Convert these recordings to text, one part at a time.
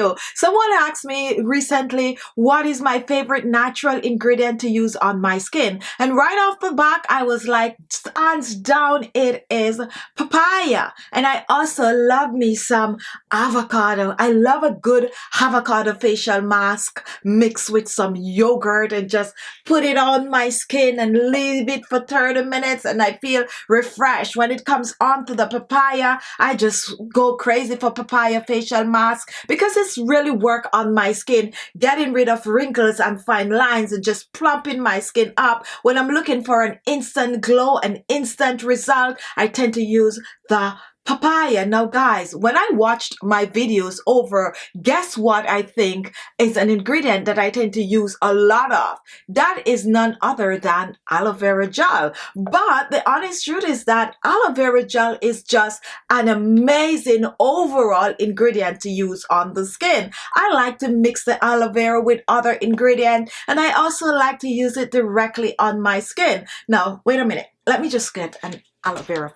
you. Someone asked me recently, what is my favorite natural ingredient to use on my skin? And right off the back, I was like, hands down, it is papaya. And I also love me some avocado. I love a good avocado facial mask mixed with some yogurt and just put it on my skin and leave it for 30 minutes and I feel refreshed. When it comes onto the papaya, I just go crazy for papaya facial mask because it's really work on my skin, getting rid of wrinkles and fine lines and just plumping my skin up. When I'm looking for an instant glow, an instant result, I tend to use the papaya. Now guys, when I watched my videos over, guess what I think is an ingredient that I tend to use a lot of? That is none other than aloe vera gel. But the honest truth is that aloe vera gel is just an amazing overall ingredient to use on the skin. I like to mix the aloe vera with other ingredients and I also like to use it directly on my skin. Now wait a minute, let me just get an aloe vera.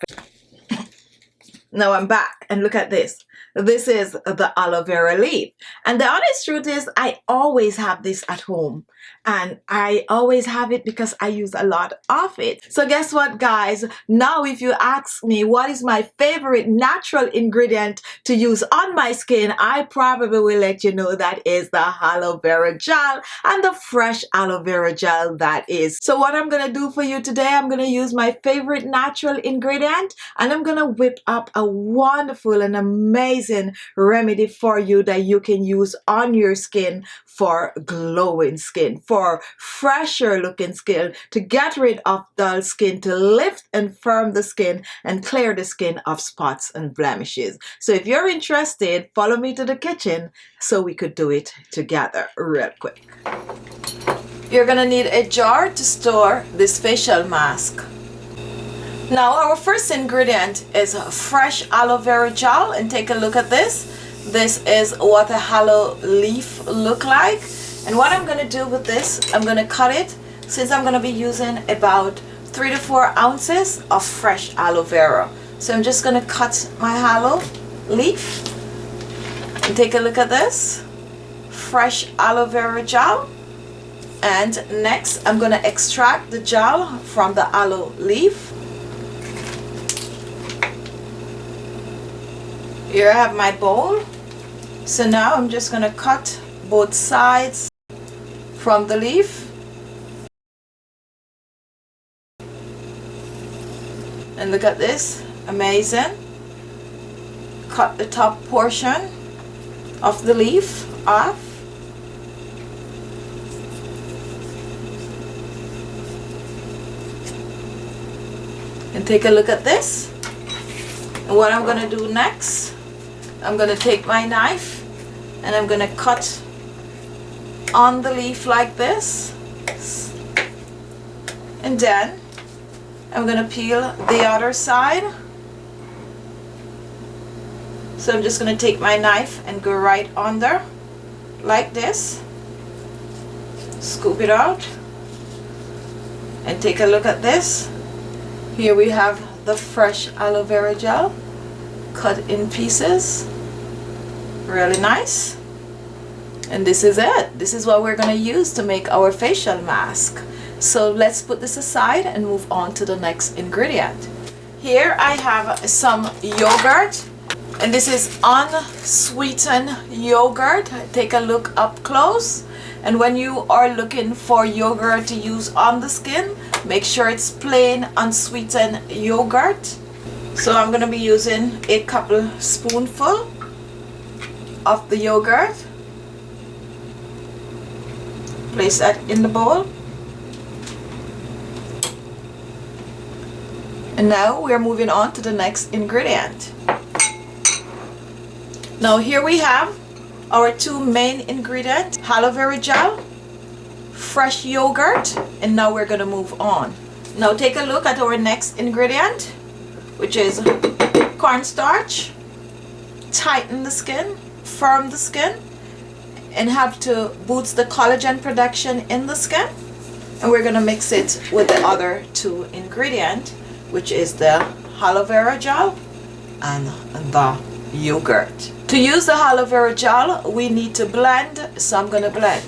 Now I'm back and look at this. This is the aloe vera leaf. And the honest truth is I always have this at home. And I always have it because I use a lot of it. So guess what, guys? Now if you ask me what is my favorite natural ingredient to use on my skin, I probably will let you know that is the aloe vera gel and the fresh aloe vera gel that is. So what I'm going to do for you today, I'm going to use my favorite natural ingredient and I'm going to whip up a wonderful and amazing remedy for you that you can use on your skin for glowing skin, for fresher looking skin, to get rid of dull skin, to lift and firm the skin and clear the skin of spots and blemishes. So if you're interested, follow me to the kitchen so we could do it together real quick. You're gonna need a jar to store this facial mask. Now our first ingredient is fresh aloe vera gel, and take a look at this. This is what a aloe leaf look like. And what I'm going to do with this, I'm going to cut it, since I'm going to be using about 3 to 4 ounces of fresh aloe vera. So I'm just going to cut my aloe leaf. And take a look at this. Fresh aloe vera gel. And next I'm going to extract the gel from the aloe leaf. Here I have my bowl. So now I'm just going to cut both sides from the leaf. And look at this, amazing. Cut the top portion of the leaf off. And take a look at this. And what I'm going to do next, I'm going to take my knife and I'm going to cut on the leaf like this. And then I'm going to peel the other side. So I'm just going to take my knife and go right under like this. Scoop it out. And take a look at this. Here we have the fresh aloe vera gel cut in pieces. Really nice. And this is it. This is what we're going to use to make our facial mask. So let's put this aside and move on to the next ingredient. Here I have some yogurt, and this is unsweetened yogurt. Take a look up close. And when you are looking for yogurt to use on the skin, make sure it's plain unsweetened yogurt. So I'm going to be using a couple spoonful of the yogurt. Place that in the bowl. And now we're moving on to the next ingredient. Now here we have our 2 main ingredients, aloe vera gel, fresh yogurt, and now we're going to move on. Now take a look at our next ingredient, which is cornstarch. Tighten the skin, firm the skin, and have to boost the collagen production in the skin. And we're going to mix it with the other 2 ingredients, which is the aloe vera gel and the yogurt. To use the aloe vera gel, we need to blend, so I'm gonna blend.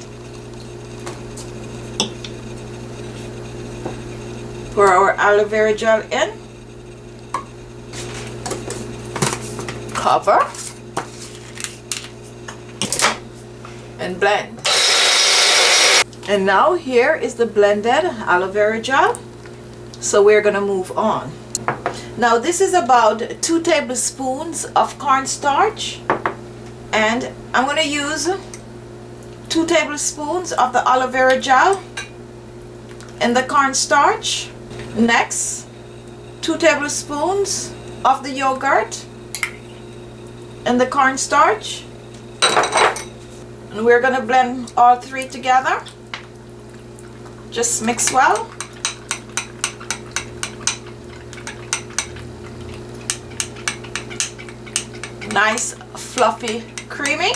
Pour our aloe vera gel in. Cover. And blend. And now here is the blended aloe vera gel. So we're gonna move on. Now this is about 2 tablespoons of cornstarch, and I'm gonna use 2 tablespoons of the aloe vera gel and the cornstarch. Next, 2 tablespoons of the yogurt and the cornstarch. And we're gonna blend all 3 together. Just mix well. Nice, fluffy, creamy.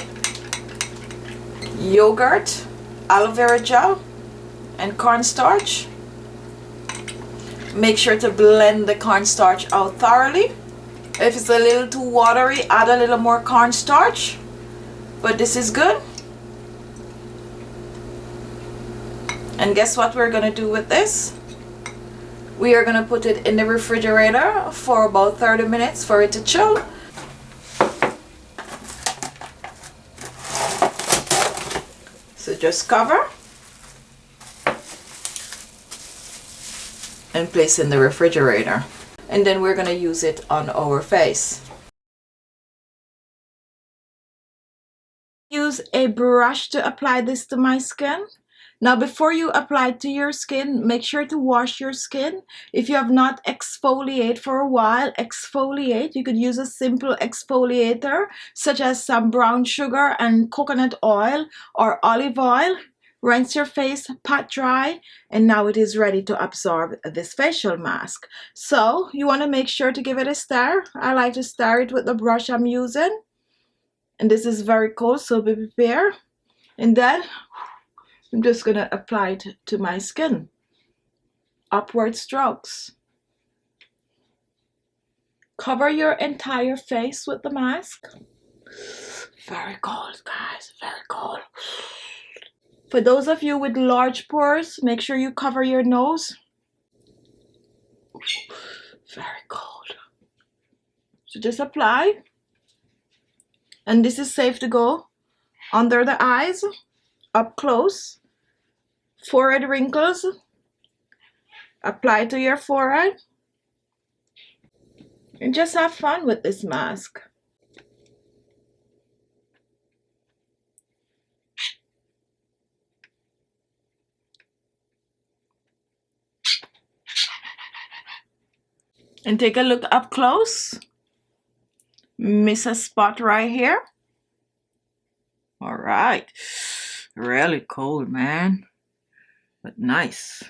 Yogurt, aloe vera gel, and cornstarch. Make sure to blend the cornstarch out thoroughly. If it's a little too watery, add a little more cornstarch. But this is good. And guess what we're gonna do with this? We are gonna put it in the refrigerator for about 30 minutes for it to chill. So just cover and place in the refrigerator. And then we're gonna use it on our face. Use a brush to apply this to my skin. Now before you apply it to your skin, make sure to wash your skin. If you have not exfoliated for a while, exfoliate. You could use a simple exfoliator such as some brown sugar and coconut oil or olive oil. Rinse your face, pat dry, and now it is ready to absorb this facial mask. So you want to make sure to give it a stir. I like to stir it with the brush I'm using. And this is very cold, so be prepared. And then I'm just going to apply it to my skin. Upward strokes. Cover your entire face with the mask. Very cold, guys, very cold. For those of you with large pores, make sure you cover your nose. Very cold. So just apply. And this is safe to go under the eyes, up close. Forehead wrinkles. Apply to your forehead. And just have fun with this mask. And take a look up close. Miss a spot right here. All right. Really cold, man. But nice.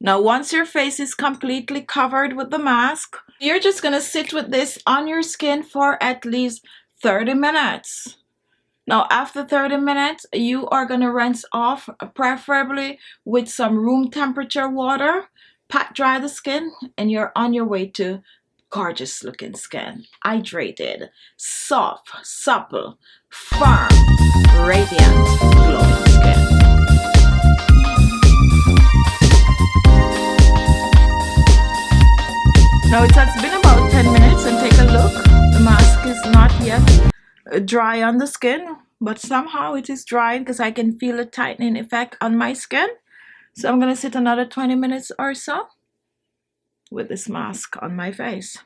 Now, once your face is completely covered with the mask, you're just going to sit with this on your skin for at least 30 minutes. Now, after 30 minutes, you are going to rinse off, preferably with some room temperature water. Pat dry the skin, and you're on your way to gorgeous looking skin. Hydrated, soft, supple, firm, radiant, glowing skin. Now it has been about 10 minutes, and take a look. The mask is not yet dry on the skin, but somehow it is drying because I can feel a tightening effect on my skin. So I'm going to sit another 20 minutes or so with this mask on my face.